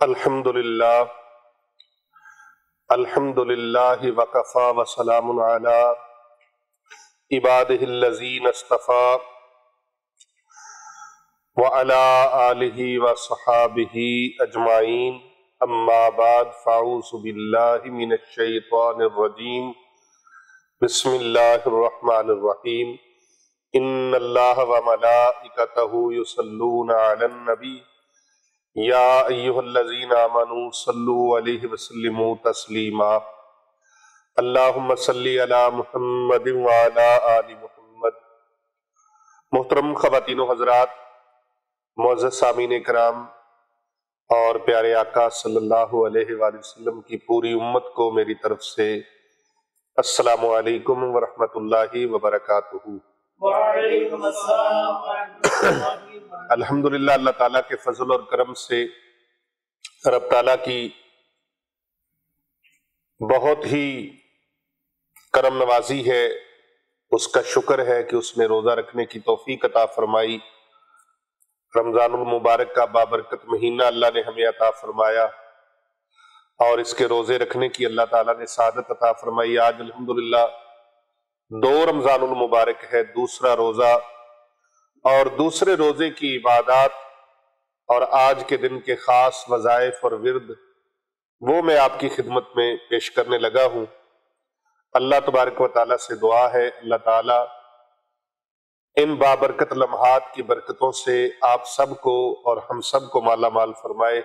الحمدللہ الحمدللہ وکفا وسلام علی عبادہ الذین اصطفیٰ وعلی آلہ وصحابہ اجمعین اما بعد فاعوذ باللہ من الشیطان الرجیم بسم اللہ الرحمن الرحیم ان اللہ وملائکتہ یصلون علی النبی یا ایہا الذین آمنوا صلوا علیہ وسلموا تسلیما اللہم صلی علی محمد وعلی آل محمد۔ محترم خواتین و حضرات، معزز سامعین کرام اور پیارے آقا صلی اللہ علیہ وآلہ وسلم کی پوری امت کو میری طرف سے السلام علیکم ورحمۃ اللہ وبرکاتہ۔ وعلیکم السلام ورحمۃ اللہ وبرکاتہ۔ الحمدللہ اللہ تعالیٰ کے فضل اور کرم سے رب تعالیٰ کی بہت ہی کرم نوازی ہے، اس کا شکر ہے کہ اس نے روزہ رکھنے کی توفیق عطا فرمائی۔ رمضان المبارک کا بابرکت مہینہ اللہ نے ہمیں عطا فرمایا اور اس کے روزے رکھنے کی اللہ تعالیٰ نے سعادت عطا فرمائی۔ آج الحمدللہ 2 رمضان المبارک ہے، دوسرا روزہ، اور دوسرے روزے کی عبادات اور آج کے دن کے خاص وظائف اور ورد وہ میں آپ کی خدمت میں پیش کرنے لگا ہوں۔ اللہ تبارک و تعالیٰ سے دعا ہے اللہ تعالیٰ ان بابرکت لمحات کی برکتوں سے آپ سب کو اور ہم سب کو مالا مال فرمائے،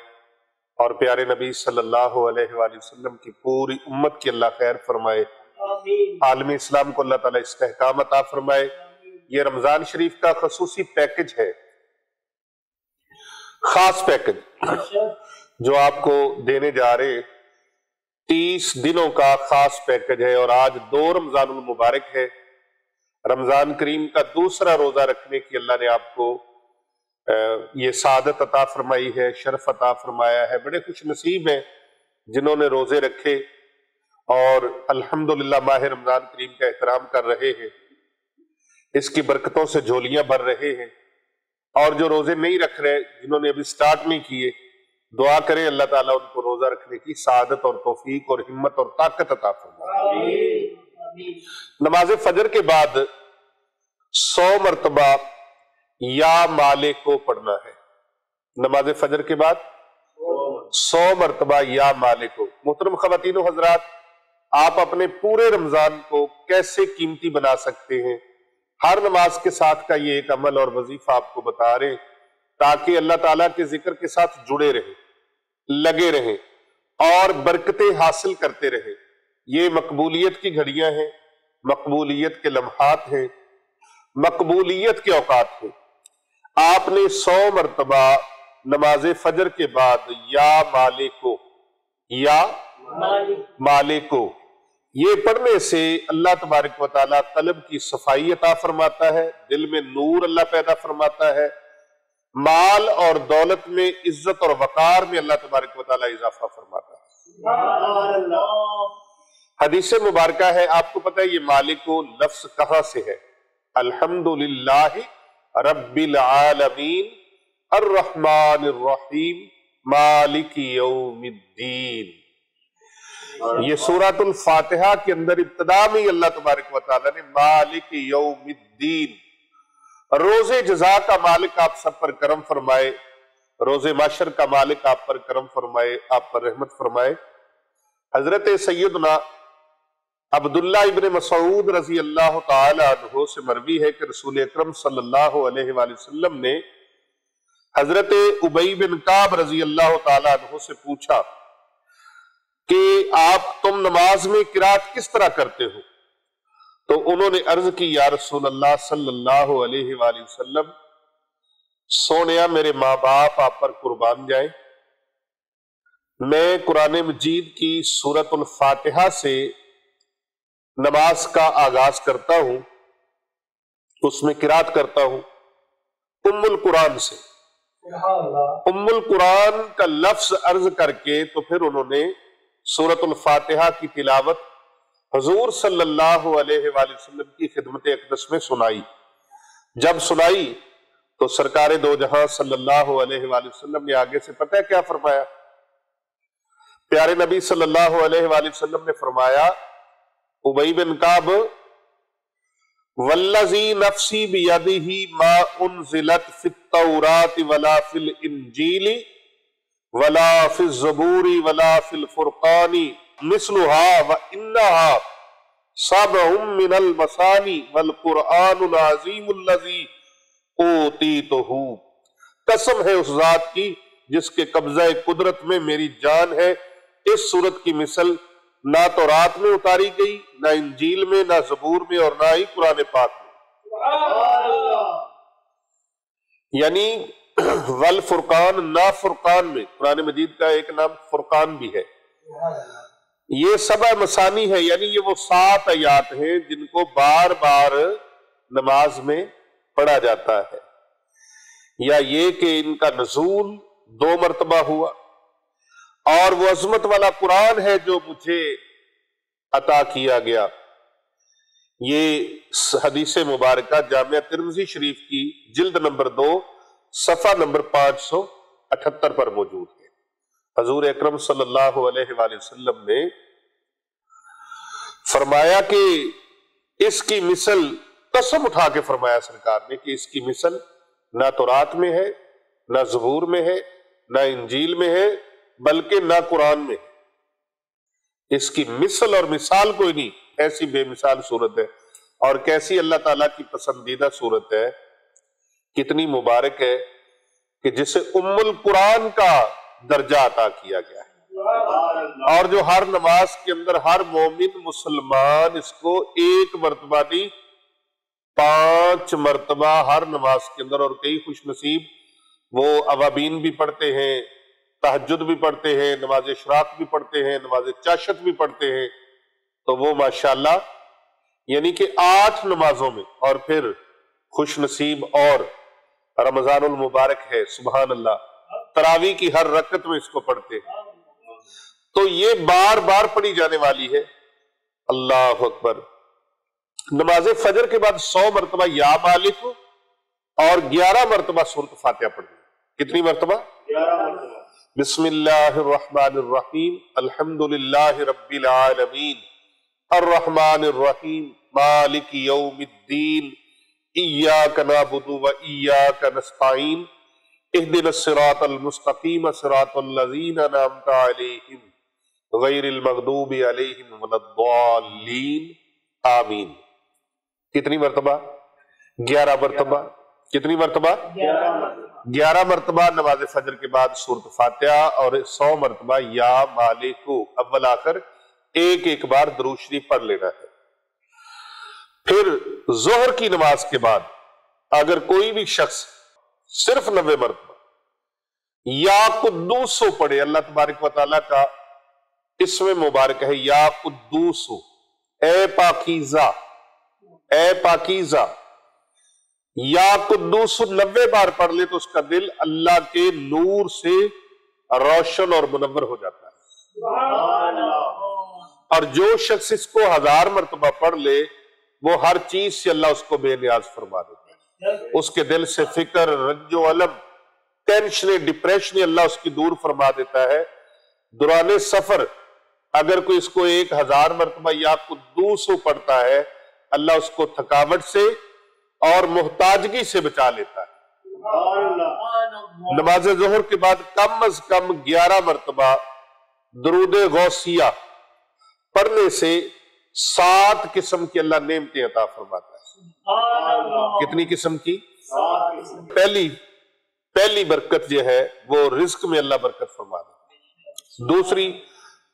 اور پیارے نبی صلی اللہ علیہ وآلہ وسلم کی پوری امت کی اللہ خیر فرمائے، عالم اسلام کو اللہ تعالیٰ استحکام عطا فرمائے۔ یہ رمضان شریف کا خصوصی پیکج ہے، خاص پیکج جو آپ کو دینے جا رہے، 30 دنوں کا خاص پیکج ہے، اور آج 2 رمضان المبارک ہے، رمضان کریم کا دوسرا روزہ رکھنے کی اللہ نے آپ کو یہ سعادت عطا فرمائی ہے، شرف عطا فرمایا ہے۔ بڑے خوش نصیب ہیں جنہوں نے روزے رکھے اور الحمدللہ ماہ رمضان کریم کا احترام کر رہے ہیں، اس کی برکتوں سے جھولیاں بھر رہے ہیں، اور جو روزے نہیں رکھ رہے، جنہوں نے ابھی سٹارٹ نہیں کیے، دعا کریں اللہ تعالیٰ ان کو روزہ رکھنے کی سعادت اور توفیق اور ہمت اور طاقت عطا فرمائے۔ نماز فجر کے بعد 100 مرتبہ یا مالک کو پڑھنا ہے۔ نماز فجر کے بعد 100 مرتبہ یا مالک کو۔ محترم خواتین و حضرات، آپ اپنے پورے رمضان کو کیسے قیمتی بنا سکتے ہیں، ہر نماز کے ساتھ کا یہ ایک عمل اور وظیفہ آپ کو بتا رہے ہیں، تاکہ اللہ تعالیٰ کے ذکر کے ساتھ جڑے رہیں، لگے رہیں اور برکتیں حاصل کرتے رہیں۔ یہ مقبولیت کی گھڑیاں ہیں، مقبولیت کے لمحات ہیں، مقبولیت کے اوقات ہیں۔ آپ نے 100 مرتبہ نماز فجر کے بعد یا مالکو یا مالکو یہ پڑھنے سے اللہ تبارک و تعالیٰ قلب کی صفائی عطا فرماتا ہے، دل میں نور اللہ پیدا فرماتا ہے، مال اور دولت میں عزت اور وقار میں اللہ تبارک و تعالیٰ اضافہ فرماتا ہے۔ حدیث مبارکہ ہے، آپ کو پتہ ہے یہ مالکو لفظ کہاں سے ہے؟ الحمدللہ رب العالمین الرحمن الرحیم مالک یوم الدین۔ یہ سورۃ الفاتحہ کے اندر ابتدا میں اللہ تبارک و تعالیٰ نے مالک یوم الدین، روز جزا کا مالک آپ سب پر کرم فرمائے، روز محشر کا مالک آپ پر کرم فرمائے، آپ پر رحمت فرمائے۔ حضرت سیدنا عبداللہ ابن مسعود رضی اللہ تعالی عنہ سے مروی ہے کہ رسول اکرم صلی اللہ علیہ وآلہ وسلم نے حضرت ابی بن کعب رضی اللہ تعالی عنہ سے پوچھا کہ تم نماز میں قرات کس طرح کرتے ہو؟ تو انہوں نے عرض کی، یا رسول اللہ صلی اللہ علیہ وآلہ وسلم، سونیا میرے ماں باپ آپ پر قربان جائیں، میں قرآن مجید کی سورۃ الفاتحہ سے نماز کا آغاز کرتا ہوں، اس میں قرات کرتا ہوں ام القرآن سے۔ ام القرآن کا لفظ عرض کر کے تو پھر انہوں نے سورۃ الفاتحہ کی تلاوت حضور صلی اللہ علیہ وآلہ وسلم کی خدمت اقدس میں سنائی۔ جب سنائی تو سرکار دو جہاں صلی اللہ علیہ وآلہ وسلم نے آگے سے پتہ ہے کیا فرمایا؟ پیارے نبی صلی اللہ علیہ وآلہ وسلم نے فرمایا، ابی بن کعب، والذی نفسی بیدہ ما انزلت فی التوراۃ ولا فی الانجیل ولا فی الزبور ولا فی الفرقان مثلها وانها سبع من المثانی والقرآن العظیم الذی اوتیتہ، قسم ہے اس ذات کی جس کے قبضہ قدرت میں میری جان ہے، اس سورت کی مثل نہ تورات میں اتاری گئی، نہ انجیل میں، نہ زبور میں، اور نہ ہی قرآن پاک میں۔ یعنی والفرقان، نہ فرقان میں، قرآن مجید کا ایک نام فرقان بھی ہے۔ یہ سبع مثانی ہے، یعنی یہ وہ 7 آیات ہیں جن کو بار بار نماز میں پڑھا جاتا ہے، یا یہ کہ ان کا نزول 2 مرتبہ ہوا، اور وہ عظمت والا قرآن ہے جو مجھے عطا کیا گیا۔ یہ حدیث مبارکہ جامعہ ترمذی شریف کی جلد نمبر 2 صفحہ نمبر 578 پر موجود ہے۔ حضور اکرم صلی اللہ علیہ وآلہ وسلم نے فرمایا کہ اس کی مثل، قسم اٹھا کے فرمایا سرکار نے کہ اس کی مثل نہ تورات میں ہے، نہ زبور میں ہے، نہ انجیل میں ہے، بلکہ نہ قرآن میں ہے۔ اس کی مثل اور مثال کوئی نہیں، ایسی بے مثال صورت ہے، اور کیسی اللہ تعالیٰ کی پسندیدہ صورت ہے، کتنی مبارک ہے کہ جسے ام القرآن کا درجہ عطا کیا گیا ہے، اور جو ہر نماز کے اندر ہر مومن مسلمان اس کو 1 مرتبہ نہیں 5 مرتبہ ہر نماز کے اندر، اور کئی خوش نصیب وہ اوابین بھی پڑھتے ہیں، تہجد بھی پڑھتے ہیں، نماز اشراق بھی پڑھتے ہیں، نماز چاشت بھی پڑھتے ہیں، تو وہ ماشاءاللہ یعنی کہ 8 نمازوں میں، اور پھر خوش نصیب اور رمضان المبارک ہے، سبحان اللہ، تراویح کی ہر رکعت میں اس کو پڑھتے ہیں، تو یہ بار بار پڑھی جانے والی ہے۔ اللہ اکبر۔ نماز فجر کے بعد 100 مرتبہ یا مالک اور 11 مرتبہ سورۃ فاتحہ پڑھنی۔ کتنی مرتبہ؟ 11 مرتبہ۔ بسم اللہ الرحمن الرحیم، الحمد للہ رب العالمین، الرحمن الرحیم، مالک یوم الدین، ایاک نعبد و ایاک نستعین، اہدنا الصراط المستقیم صراط الذین انعمت علیہم غیر المغضوب علیہم ولا الضالین، آمین۔ کتنی مرتبہ؟ 11 مرتبہ۔ کتنی مرتبہ؟ 11 مرتبہ۔ 11 مرتبہ نماز فجر کے بعد سورۃ فاتحہ، اور 100 مرتبہ یا مالک کو اول آخر ایک بار درود شریف پڑھ لینا ہے۔ پھر ظہر کی نماز کے بعد اگر کوئی بھی شخص صرف 90 مرتبہ یا قدوس پڑھے، اللہ تبارک و تعالیٰ کا اسم مبارک ہے یا قدوس، اے پاکیزہ، اے پاکیزہ، یا قدوس 90 بار پڑھ لے تو اس کا دل اللہ کے نور سے روشن اور منور ہو جاتا ہے۔ سبحان اللہ۔ اور جو شخص اس کو 1000 مرتبہ پڑھ لے وہ ہر چیز سے اللہ اس کو بے نیاز فرما دیتا ہے۔ اس کے دل سے فکر، رنج و علم، ٹینشن، ڈپریشن اللہ اس کی دور فرما دیتا ہے۔ دوران سفر اگر کوئی اس کو 1000 مرتبہ یا قدوس پڑھتا ہے، اللہ اس کو تھکاوٹ سے اور محتاجگی سے بچا لیتا ہے۔ سبحان اللہ۔ نماز ظہر کے بعد کم از کم 11 مرتبہ درود غوثیہ پڑھنے سے 7 قسم کی اللہ نعمتیں عطا فرماتا ہے۔ سبحان اللہ۔ کتنی قسم کی؟ 7 قسم۔ پہلی برکت جو ہے وہ رزق میں اللہ برکت فرما دیتا ہے۔ دوسری،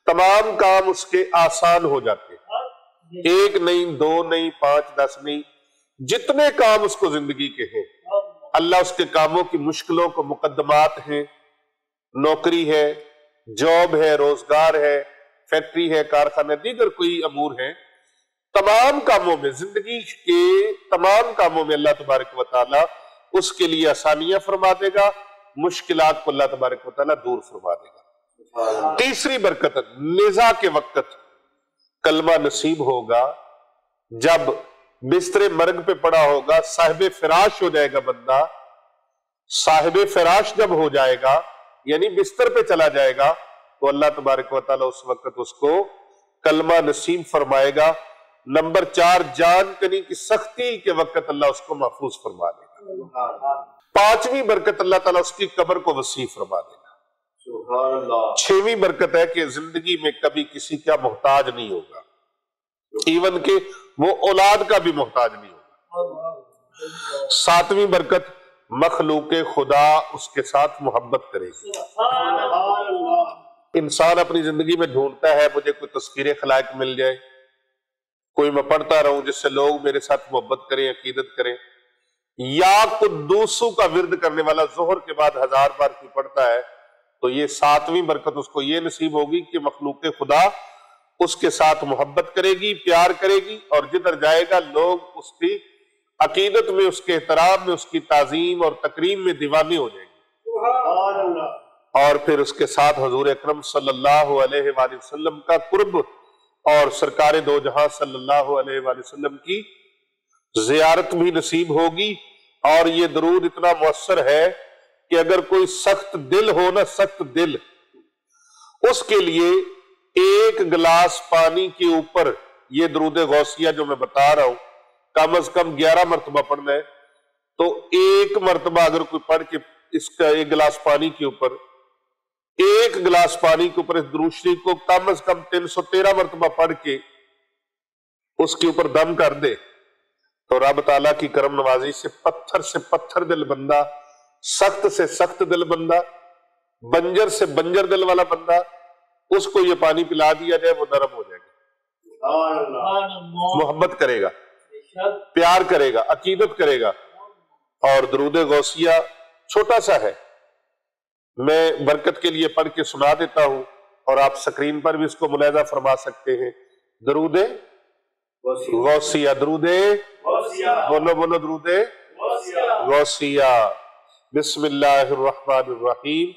تمام کام اس کے آسان ہو جاتے ہیں، 1 نہیں، 2 نہیں، 5، 10 نہیں، جتنے کام اس کو زندگی کے ہیں اللہ اس کے کاموں کی مشکلوں کو، مقدمات ہیں، نوکری ہے، جاب ہے، روزگار ہے، فیکٹری ہے، کارخانہ، دیگر کوئی امور ہیں، تمام کاموں میں، زندگی کے تمام کاموں میں اللہ تبارک و تعالیٰ اس کے لیے آسانیاں فرما دے گا، مشکلات کو اللہ تبارک و تعالیٰ دور فرما دے گا۔ تیسری برکت، نزا کے وقت کلمہ نصیب ہوگا، جب بستر مرگ پہ پڑا ہوگا، صاحب فراش ہو جائے گا بندہ، صاحب فراش جب ہو جائے گا یعنی بستر پہ چلا جائے گا، تو اللہ تبارک و تعالیٰ اس وقت اس کو کلمہ نصیب فرمائے گا۔ نمبر 4، جان کنی کی سختی کے وقت اللہ اس کو محفوظ فرما دے گا۔ 5ویں برکت اللہ تعالیٰ اس کی قبر کو وسیع فرما دے گا۔ سبحان اللہ۔ 6ویں برکت ہے کہ زندگی میں کبھی کسی کا محتاج نہیں ہوگا، ایون کہ وہ اولاد کا بھی محتاج نہیں ہوگا۔ 7ویں برکت، مخلوق خدا اس کے ساتھ محبت کرے گی۔ سبحان اللہ۔ انسان اپنی زندگی میں ڈھونڈتا ہے مجھے کوئی تذکیر خلائق مل جائے، کوئی میں پڑھتا رہوں جس سے لوگ میرے ساتھ محبت کریں، عقیدت کریں، یا قدوسوں کا ورد کرنے والا ظہر کے بعد 1000 بار کوئی پڑھتا ہے، تو یہ 7ویں برکت اس کو یہ نصیب ہوگی کہ مخلوق خدا اس کے ساتھ محبت کرے گی، پیار کرے گی، اور جدھر جائے گا لوگ اس کی عقیدت میں، اس کے احترام میں، اس کی تعظیم اور تکریم میں دیوانے ہو جائیں گے۔ سبحان اللہ۔ اور پھر اس کے ساتھ حضور اکرم صلی اللہ علیہ وآلہ وسلم کا قرب اور سرکار دو جہاں صلی اللہ علیہ وآلہ وسلم کی زیارت بھی نصیب ہوگی۔ اور یہ درود اتنا مؤثر ہے کہ اگر کوئی سخت دل ہو نا، سخت دل، اس کے لیے 1 گلاس پانی کے اوپر یہ درود غوثیہ جو میں بتا رہا ہوں کم از کم 11 مرتبہ پڑھنا ہے، تو 1 مرتبہ اگر کوئی پڑھ کے اس کا 1 گلاس پانی کے اوپر 1 گلاس پانی کے اوپر اس درود شریف کو کم از کم 313 مرتبہ پڑھ کے اس کے اوپر دم کر دے، تو رب تعالیٰ کی کرم نوازی سے پتھر دل بندہ، سخت سے سخت دل بندہ، بنجر سے بنجر دل والا بندہ، اس کو یہ پانی پلا دیا جائے وہ نرم ہو جائے گا، سبحان اللہ۔ محبت کرے گا، پیار کرے گا، عقیدت کرے گا۔ اور درود غوثیہ چھوٹا سا ہے، میں برکت کے لیے پڑھ کے سنا دیتا ہوں، اور آپ سکرین پر بھی اس کو ملاحظہ فرما سکتے ہیں۔ درود غوثیہ، درود بولو درود غوثیہ۔ بسم اللہ الرحمن الرحیم۔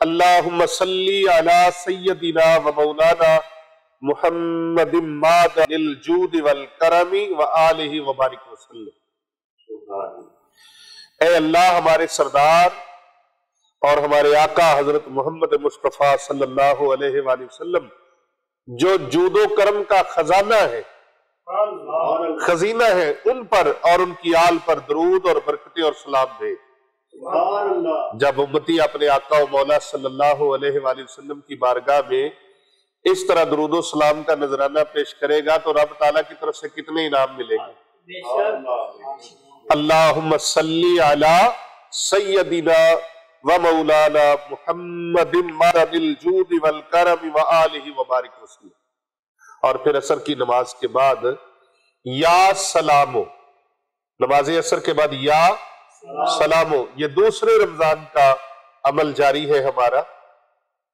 اللہم صلی علی سیدنا و مولانا محمد مادن الجود والکرم وآلہ وبارک وسلم۔ اے اللہ ہمارے سردار اور ہمارے آقا حضرت محمد مصطفیٰ صلی اللہ علیہ وآلہ وسلم جو جود و کرم کا خزانہ ہے، خزینہ ہے، ان پر اور ان کی آل پر درود اور برکتیں اور سلام دے۔ سبحان اللہ۔ جب امتی اپنے آقا و مولا صلی اللہ علیہ وآلہ وسلم کی بارگاہ میں اس طرح درود و سلام کا نذرانہ پیش کرے گا تو رب تعالیٰ کی طرف سے کتنے انعام ملیں گے؟ بے شک۔ اللہم صلی علی سیدنا و مولانا محمد مدد الجود والکرم وآلہ وبارک وسلم۔ اور پھر عصر کی نماز کے بعد یا سلامو، نماز عصر کے بعد یا سلامو، یہ دوسرے رمضان کا عمل جاری ہے ہمارا۔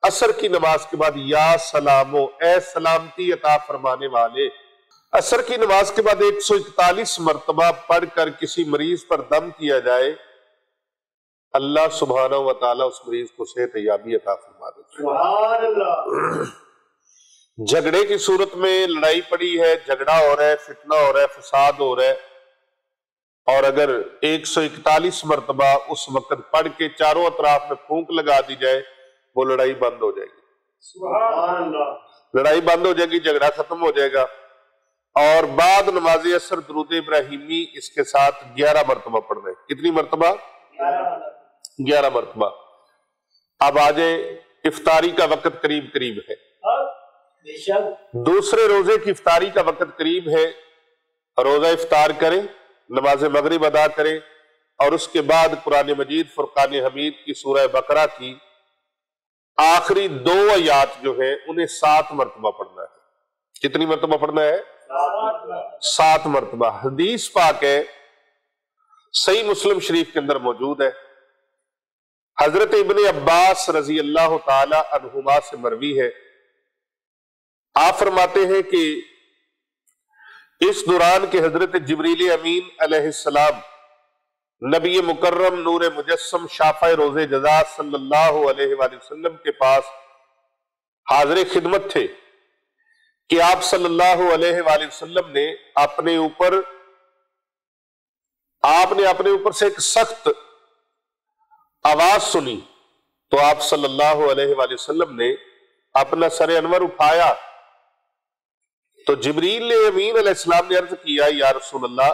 عصر کی نماز کے بعد یا سلامو، اے سلامتی عطا فرمانے والے۔ عصر کی نماز کے بعد 141 مرتبہ پڑھ کر کسی مریض پر دم کیا جائے، اللہ سبحانہ و تعالیٰ اس مریض کو صحت یابی عطا فرما دیتا ہے۔ سبحان اللہ۔ جھگڑے کی صورت میں لڑائی پڑی ہے، جھگڑا ہو رہا ہے، فتنہ ہو رہا ہے، فساد ہو رہا ہے، اور اگر 141 مرتبہ اس وقت پڑھ کے چاروں اطراف میں پھونک لگا دی جائے وہ لڑائی بند ہو جائے گی، سبحان اللہ۔ لڑائی بند ہو جائے گی، جھگڑا ختم ہو جائے گا۔ اور بعد نماز عصر درود ابراہیمی اس کے ساتھ 11 مرتبہ پڑھ رہے ہیں۔ کتنی مرتبہ؟ 11 مرتبہ۔ اب آجائیں، افطاری کا وقت قریب قریب ہے، بے شک۔ دوسرے روزے کی افطاری کا وقت قریب ہے، روزہ افطار کریں، نماز مغرب ادا کریں، اور اس کے بعد قرآن مجید فرقان حمید کی سورہ بقرہ کی آخری 2 آیات جو ہیں انہیں 7 مرتبہ پڑھنا ہے۔ کتنی مرتبہ پڑھنا ہے؟ 7 مرتبہ۔ حدیث پاک ہے، صحیح مسلم شریف کے اندر موجود ہے، حضرت ابن عباس رضی اللہ تعالی عنہما سے مروی ہے، آپ فرماتے ہیں کہ اس دوران کے حضرت جبریل امین علیہ السلام نبی مکرم نور مجسم شافع روز جزا صلی اللہ علیہ وآلہ وسلم کے پاس حاضر خدمت تھے کہ آپ صلی اللہ علیہ وآلہ وسلم نے اپنے اوپر سے ایک سخت آواز سنی، تو آپ صلی اللہ علیہ وآلہ وسلم نے اپنا سر انور اٹھایا تو جبریل امین علیہ السلام نے عرض کیا یا رسول اللہ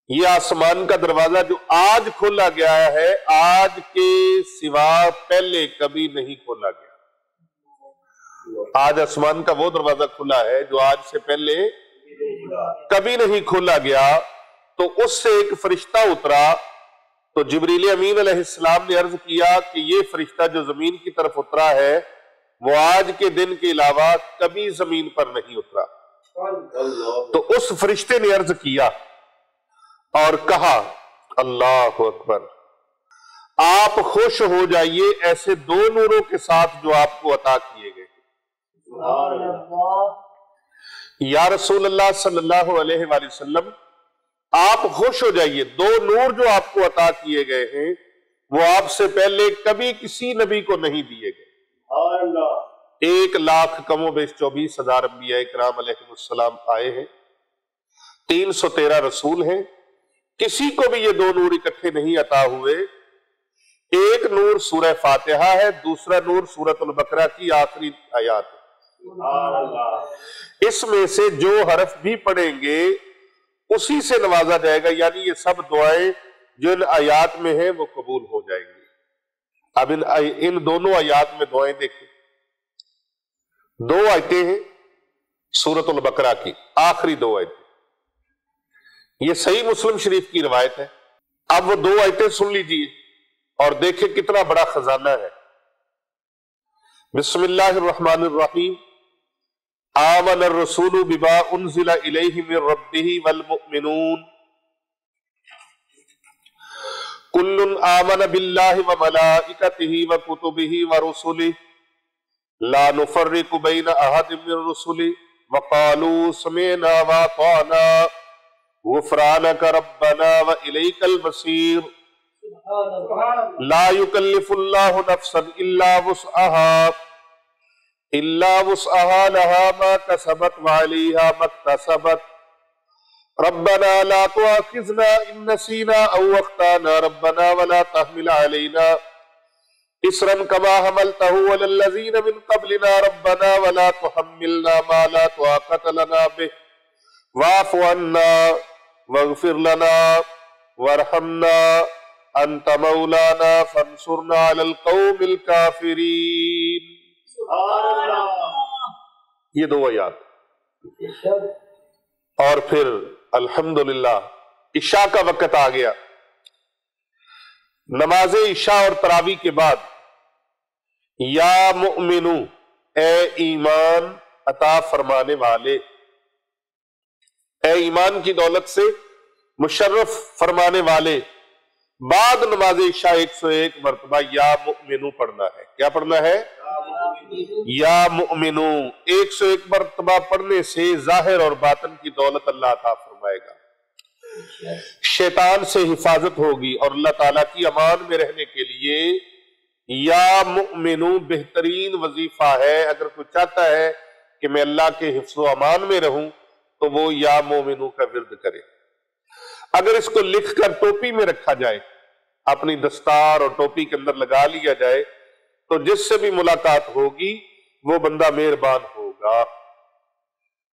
یہ آسمان کا دروازہ جو آج کھولا گیا ہے آج کے سوا پہلے کبھی نہیں کھولا گیا. آج آسمان کا وہ دروازہ کھلا ہے جو آج سے پہلے کبھی نہیں کھولا گیا. تو اس سے ایک فرشتہ اترا تو جبریل امین علیہ السلام نے عرض کیا کہ یہ فرشتہ جو زمین کی طرف اترا ہے وہ آج کے دن کے علاوہ کبھی زمین پر نہیں اترا. تو اس فرشتے نے عرض کیا اور کہا اللہ اکبر آپ خوش ہو جائیے ایسے دو نوروں کے ساتھ جو آپ کو عطا کیے گئے. یا رسول اللہ صلی اللہ علیہ وآلہ وسلم آپ خوش ہو جائیے دو نور جو آپ کو عطا کیے گئے ہیں وہ آپ سے پہلے کبھی کسی نبی کو نہیں دیے گئے. 1,00,000 کم و بیش 24,000 انبیاء کرام علیہ السلام آئے ہیں, 313 رسول ہیں, کسی کو بھی یہ دو نور اکٹھے نہیں عطا ہوئے. ایک نور سورہ فاتحہ ہے, دوسرا نور سورۃ البقرہ کی آخری آیات ہے. اس میں سے جو حرف بھی پڑھیں گے اسی سے نوازا جائے گا, یعنی یہ سب دعائیں جو ان آیات میں ہیں وہ قبول ہو جائیں گی. اب ان دونوں آیات میں دعائیں دیکھیں, 2 آیتیں ہیں سورۃ البقرہ کی آخری 2 آیتیں, یہ صحیح مسلم شریف کی روایت ہے. اب وہ 2 آیتیں سن لیجئے اور دیکھیں کتنا بڑا خزانہ ہے. بسم اللہ الرحمن الرحیم آمن الرسول بما انزل الیہ من ربہ والمؤمنون کل آمن باللہ وملائکتہ وکتبہ ورسلہ لا نفرق بین احد من رسلہ وقالوا سمعنا واطعنا غفرانک ربنا وإلیک المصیر لا یکلف اللہ نفسا الا وسعها لها ما کسبت وعلیہا ما اکتسبت ربنا لا تؤاخذنا ان نسینا او اخطانا ربنا ولا تحمل علینا اسرا كما حملته على الذين من قبلنا ربنا ولا تحملنا ما لا طاقة لنا به واعف عنا واغفر لنا وارحمنا انت مولانا فانصرنا على القوم الكافرين. یہ 2 آیات. اور پھر الحمدللہ عشاء کا وقت آ گیا. نماز عشاء اور تراویح کے بعد یا مؤمنو اے ایمان عطا فرمانے والے, اے ایمان کی دولت سے مشرف فرمانے والے, بعد نماز عشاء 101 مرتبہ یا مؤمنو پڑھنا ہے. کیا پڑھنا ہے؟ یا مؤمنو. 101 مرتبہ پڑھنے سے ظاہر اور باطن کی دولت اللہ عطا فرمائے گا, شیطان سے حفاظت ہوگی, اور اللہ تعالیٰ کی امان میں رہنے کے لیے یا مؤمنو بہترین وظیفہ ہے. اگر کوئی چاہتا ہے کہ میں اللہ کے حفظ و امان میں رہوں تو وہ یا مؤمنو کا ورد کرے. اگر اس کو لکھ کر ٹوپی میں رکھا جائے, اپنی دستار اور ٹوپی کے اندر لگا لیا جائے, تو جس سے بھی ملاقات ہوگی وہ بندہ مہربان ہوگا.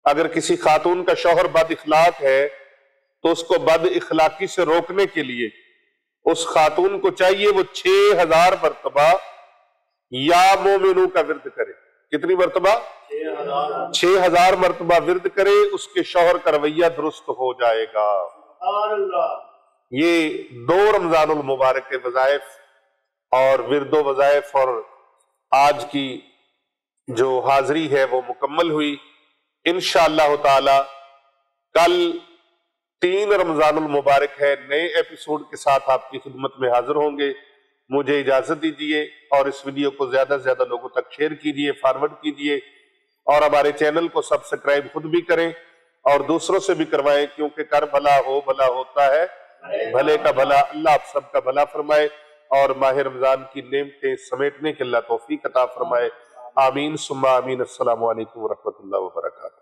اگر کسی خاتون کا شوہر بد اخلاق ہے تو اس کو بد اخلاقی سے روکنے کے لیے اس خاتون کو چاہیے وہ 6000 مرتبہ یا مومنو کا ورد کرے. کتنی مرتبہ؟ 6000 مرتبہ ورد کرے, اس کے شوہر کا رویہ درست ہو جائے گا. یہ 2 رمضان المبارک کے وظائف اور ورد و وظائف اور آج کی جو حاضری ہے وہ مکمل ہوئی. انشاءاللہ تعالی کل 3 رمضان المبارک ہے, نئے ایپیسوڈ کے ساتھ آپ کی خدمت میں حاضر ہوں گے. مجھے اجازت دیجیے اور اس ویڈیو کو زیادہ سے زیادہ لوگوں تک شیئر کیجیے, فارورڈ کیجیے, اور ہمارے چینل کو سبسکرائب خود بھی کریں اور دوسروں سے بھی کروائیں, کیونکہ کر بھلا ہو بھلا ہوتا ہے, بھلے کا بھلا. اللہ آپ سب کا بھلا فرمائے اور ماہ رمضان کی نعمتیں سمیٹنے کے اللہ توفیق عطا فرمائے. آمین ثم آمین. السلام علیکم ورحمۃ اللہ وبرکاتہ.